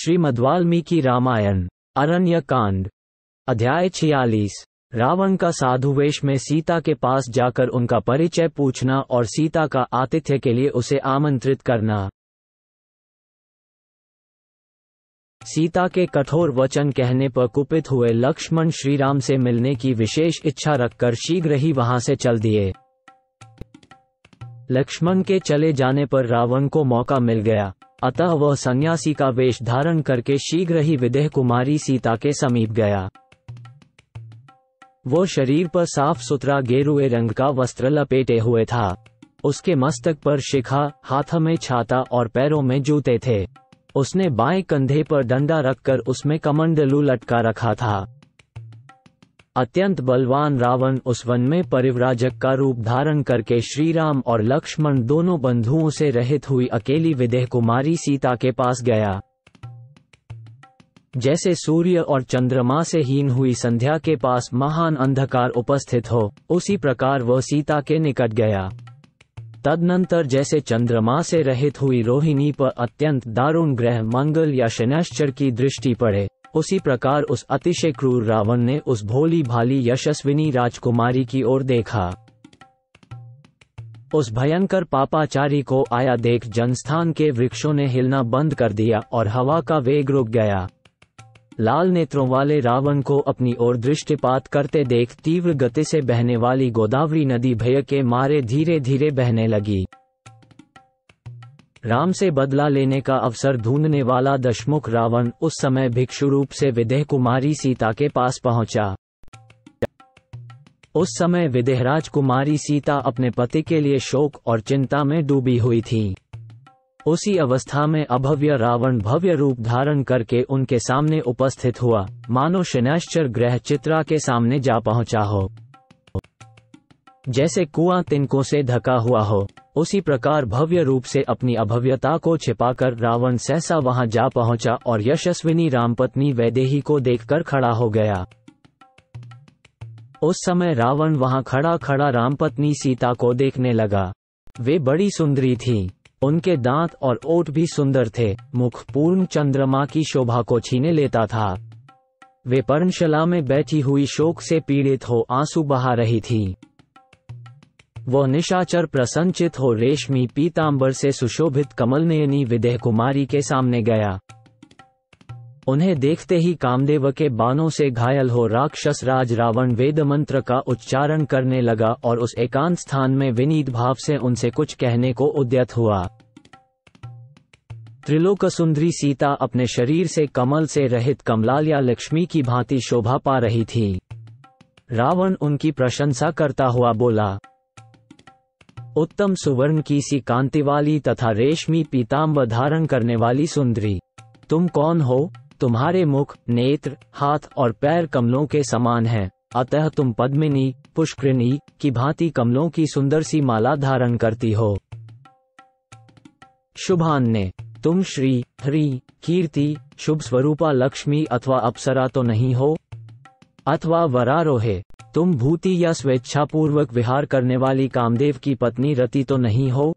श्रीमद्वाल्मीकि रामायण अरण्य कांड अध्याय 46। रावण का साधु वेश में सीता के पास जाकर उनका परिचय पूछना और सीता का आतिथ्य के लिए उसे आमंत्रित करना। सीता के कठोर वचन कहने पर कुपित हुए लक्ष्मण श्रीराम से मिलने की विशेष इच्छा रखकर शीघ्र ही वहां से चल दिए। लक्ष्मण के चले जाने पर रावण को मौका मिल गया, अतः वह सन्यासी का वेश धारण करके शीघ्र ही विदेह कुमारी सीता के समीप गया। वो शरीर पर साफ सुथरा गेरुए रंग का वस्त्र लपेटे हुए था। उसके मस्तक पर शिखा, हाथ में छाता और पैरों में जूते थे। उसने बाएं कंधे पर डंडा रखकर उसमें कमंडलू लटका रखा था। अत्यंत बलवान रावण उस वन में परिव्राजक का रूप धारण करके श्रीराम और लक्ष्मण दोनों बंधुओं से रहित हुई अकेली विदेह कुमारी सीता के पास गया। जैसे सूर्य और चंद्रमा से हीन हुई संध्या के पास महान अंधकार उपस्थित हो, उसी प्रकार वह सीता के निकट गया। तदनंतर जैसे चंद्रमा से रहित हुई रोहिणी पर अत्यंत दारुण ग्रह मंगल या शनैश्चर की दृष्टि पड़े, उसी प्रकार उस अतिशय क्रूर रावण ने उस भोली भाली यशस्विनी राजकुमारी की ओर देखा। उस भयंकर पापाचारी को आया देख जनस्थान के वृक्षों ने हिलना बंद कर दिया और हवा का वेग रुक गया। लाल नेत्रों वाले रावण को अपनी ओर दृष्टिपात करते देख तीव्र गति से बहने वाली गोदावरी नदी भय के मारे धीरे धीरे बहने लगी। राम से बदला लेने का अवसर ढूंढने वाला दशमुख रावण उस समय भिक्षु रूप से विदेह कुमारी सीता के पास पहुंचा। उस समय विदेहराज कुमारी सीता अपने पति के लिए शोक और चिंता में डूबी हुई थी। उसी अवस्था में अभव्य रावण भव्य रूप धारण करके उनके सामने उपस्थित हुआ, मानो शनैश्चर ग्रह चित्रा के सामने जा पहुंचा हो। जैसे कुआं तिनकों से ढका हुआ हो, उसी प्रकार भव्य रूप से अपनी अभव्यता को छिपाकर रावण सहसा वहां जा पहुंचा और यशस्विनी रामपत्नी वैदेही को देखकर खड़ा हो गया। उस समय रावण वहां खड़ा खड़ा रामपत्नी सीता को देखने लगा। वे बड़ी सुंदरी थीं। उनके दांत और ओठ भी सुंदर थे। मुख पूर्ण चंद्रमा की शोभा को छीने लेता था। वे पर्णशाला में बैठी हुई शोक से पीड़ित हो आंसू बहा रही थी। वह निशाचर प्रसन्नचित हो रेशमी पीतांबर से सुशोभित कमलनयनी विदेह कुमारी के सामने गया। उन्हें देखते ही कामदेव के बाणों से घायल हो राक्षस राज रावण वेद मंत्र का उच्चारण करने लगा और उस एकांत स्थान में विनीत भाव से उनसे कुछ कहने को उद्यत हुआ। त्रिलोक सुंदरी सीता अपने शरीर से कमल से रहित कमलालया लक्ष्मी की भांति शोभा पा रही थी। रावण उनकी प्रशंसा करता हुआ बोला, उत्तम सुवर्ण की सी कांति वाली तथा रेशमी पीतांबर धारण करने वाली सुंदरी, तुम कौन हो? तुम्हारे मुख, नेत्र, हाथ और पैर कमलों के समान हैं, अतः तुम पद्मिनी, पुष्करिणी की भांति कमलों की सुंदर सी माला धारण करती हो। शुभान्य, तुम श्री, हरि, कीर्ति, शुभ स्वरूपा लक्ष्मी अथवा अप्सरा तो नहीं हो? अथवा वरारोहे, तुम भूति या स्वेच्छापूर्वक विहार करने वाली कामदेव की पत्नी रति तो नहीं हो?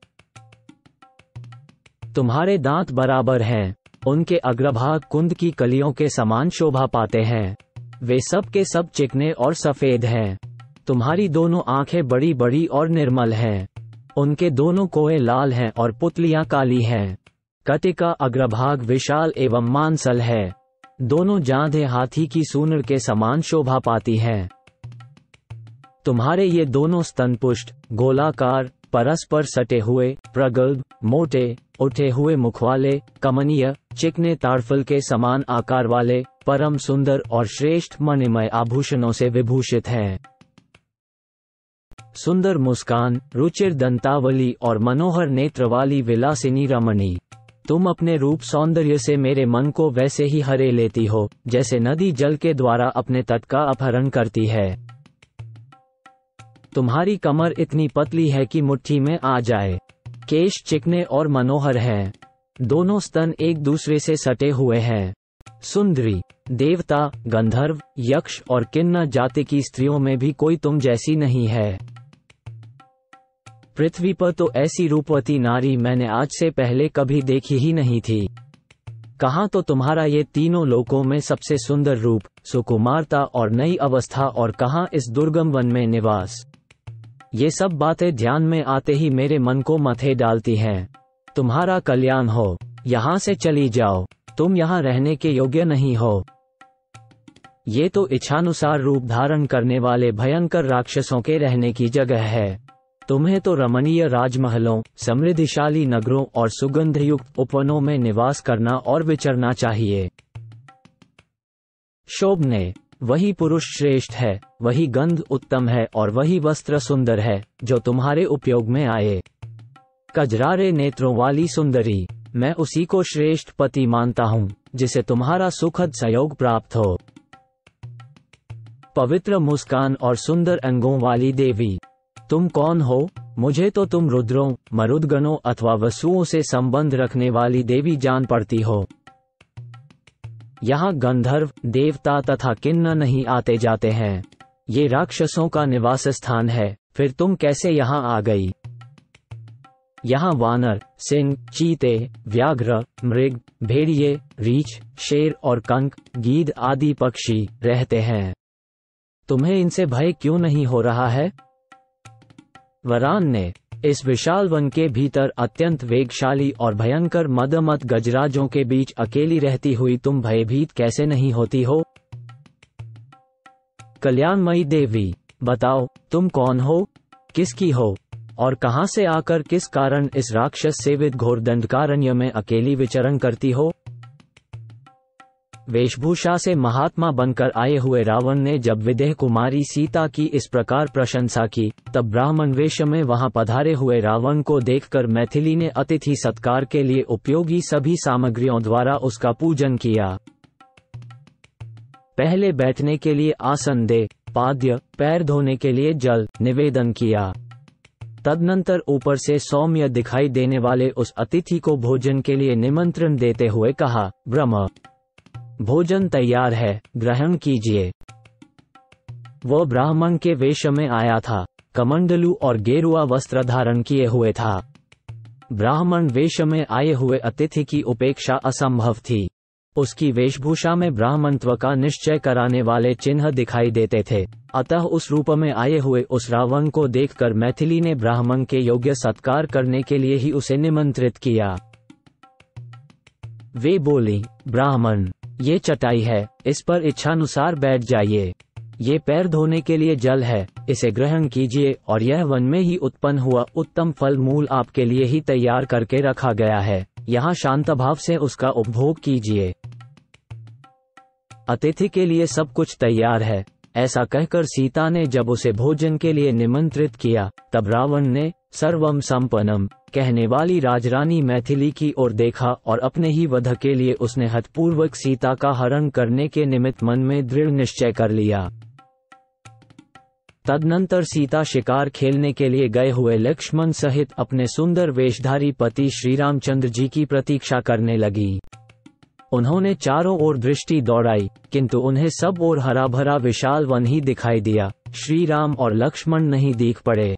तुम्हारे दांत बराबर हैं, उनके अग्रभाग कुंद की कलियों के समान शोभा पाते हैं। वे सब के सब चिकने और सफेद हैं। तुम्हारी दोनों आंखें बड़ी बड़ी और निर्मल हैं। उनके दोनों कोए लाल हैं और पुतलियां काली हैं। कटी का अग्रभाग विशाल एवं मांसल है। दोनों जांघें हाथी की सूंड के समान शोभा पाती हैं। तुम्हारे ये दोनों स्तनपुष्ट, गोलाकार, परस्पर सटे हुए, प्रगल्भ, मोटे, उठे हुए मुख वाले, कमनीय, चिकने ताड़फल के समान आकार वाले, परम सुंदर और श्रेष्ठ मणिमय आभूषणों से विभूषित हैं। सुंदर मुस्कान, रुचिर दंतावली और मनोहर नेत्र वाली विलासिनी रमणी, तुम अपने रूप सौंदर्य से मेरे मन को वैसे ही हरे लेती हो, जैसे नदी जल के द्वारा अपने तट का अपहरण करती है। तुम्हारी कमर इतनी पतली है कि मुट्ठी में आ जाए। केश चिकने और मनोहर हैं। दोनों स्तन एक दूसरे से सटे हुए हैं। सुंदरी, देवता, गंधर्व, यक्ष और किन्नर जाति की स्त्रियों में भी कोई तुम जैसी नहीं है। पृथ्वी पर तो ऐसी रूपवती नारी मैंने आज से पहले कभी देखी ही नहीं थी। कहाँ तो तुम्हारा ये तीनों लोकों में सबसे सुंदर रूप, सुकुमारता और नई अवस्था, और कहाँ इस दुर्गम वन में निवास। ये सब बातें ध्यान में आते ही मेरे मन को मथे डालती हैं। तुम्हारा कल्याण हो, यहाँ से चली जाओ, तुम यहाँ रहने के योग्य नहीं हो। ये तो इच्छानुसार रूप धारण करने वाले भयंकर राक्षसों के रहने की जगह है। तुम्हें तो रमणीय राजमहलों, समृद्धिशाली नगरों और सुगंधयुक्त उपवनों में निवास करना और विचरना चाहिए। शोभने, वही पुरुष श्रेष्ठ है, वही गंध उत्तम है और वही वस्त्र सुंदर है जो तुम्हारे उपयोग में आए। कजरारे नेत्रों वाली सुंदरी, मैं उसी को श्रेष्ठ पति मानता हूँ जिसे तुम्हारा सुखद सहयोग प्राप्त हो। पवित्र मुस्कान और सुंदर अंगों वाली देवी, तुम कौन हो? मुझे तो तुम रुद्रों, मरुदगणों अथवा वसुओं से संबंध रखने वाली देवी जान पड़ती हो। यहाँ गंधर्व, देवता तथा किन्नर नहीं आते जाते हैं। ये राक्षसों का निवास स्थान है, फिर तुम कैसे यहाँ आ गई? यहाँ वानर, सिंह, चीते, व्याघ्र, मृग, भेड़िए, रीछ, शेर और कंक, गीद आदि पक्षी रहते हैं। तुम्हें इनसे भय क्यों नहीं हो रहा है? वरान ने, इस विशाल वन के भीतर अत्यंत वेगशाली और भयंकर मदमत गजराजों के बीच अकेली रहती हुई तुम भयभीत कैसे नहीं होती हो? कल्याणमयी देवी, बताओ तुम कौन हो, किसकी हो और कहां से आकर किस कारण इस राक्षस सेवित घोर दंडकारण्य में अकेली विचरण करती हो? वेशभूषा से महात्मा बनकर आए हुए रावण ने जब विदेह कुमारी सीता की इस प्रकार प्रशंसा की, तब ब्राह्मण वेश में वहां पधारे हुए रावण को देखकर मैथिली ने अतिथि सत्कार के लिए उपयोगी सभी सामग्रियों द्वारा उसका पूजन किया। पहले बैठने के लिए आसन दे, पाद्य, पैर धोने के लिए जल निवेदन किया। तदनंतर ऊपर से सौम्य दिखाई देने वाले उस अतिथि को भोजन के लिए निमंत्रण देते हुए कहा, ब्रह्म, भोजन तैयार है, ग्रहण कीजिए। वह ब्राह्मण के वेश में आया था, कमंडलू और गेरुआ वस्त्र धारण किए हुए था। ब्राह्मण वेश में आए हुए अतिथि की उपेक्षा असंभव थी। उसकी वेशभूषा में ब्राह्मणत्व का निश्चय कराने वाले चिन्ह दिखाई देते थे। अतः उस रूप में आए हुए उस रावण को देखकर मैथिली ने ब्राह्मण के योग्य सत्कार करने के लिए ही उसे निमंत्रित किया। वे बोली, ब्राह्मण, ये चटाई है, इस पर इच्छानुसार बैठ जाइए। ये पैर धोने के लिए जल है, इसे ग्रहण कीजिए, और यह वन में ही उत्पन्न हुआ उत्तम फल मूल आपके लिए ही तैयार करके रखा गया है, यहाँ शांत भाव से उसका उपभोग कीजिए। अतिथि के लिए सब कुछ तैयार है, ऐसा कहकर सीता ने जब उसे भोजन के लिए निमंत्रित किया, तब रावण ने सर्वम संपन्नम कहने वाली राजरानी मैथिली की ओर देखा और अपने ही वध के लिए उसने हठपूर्वक सीता का हरण करने के निमित्त मन में दृढ़ निश्चय कर लिया। तदनंतर सीता शिकार खेलने के लिए गए हुए लक्ष्मण सहित अपने सुंदर वेशधारी पति श्री रामचंद्र जी की प्रतीक्षा करने लगी। उन्होंने चारों ओर दृष्टि दौड़ाई, किंतु उन्हें सब ओर हरा भरा विशाल वन ही दिखाई दिया। श्री राम और लक्ष्मण नहीं दिख पड़े।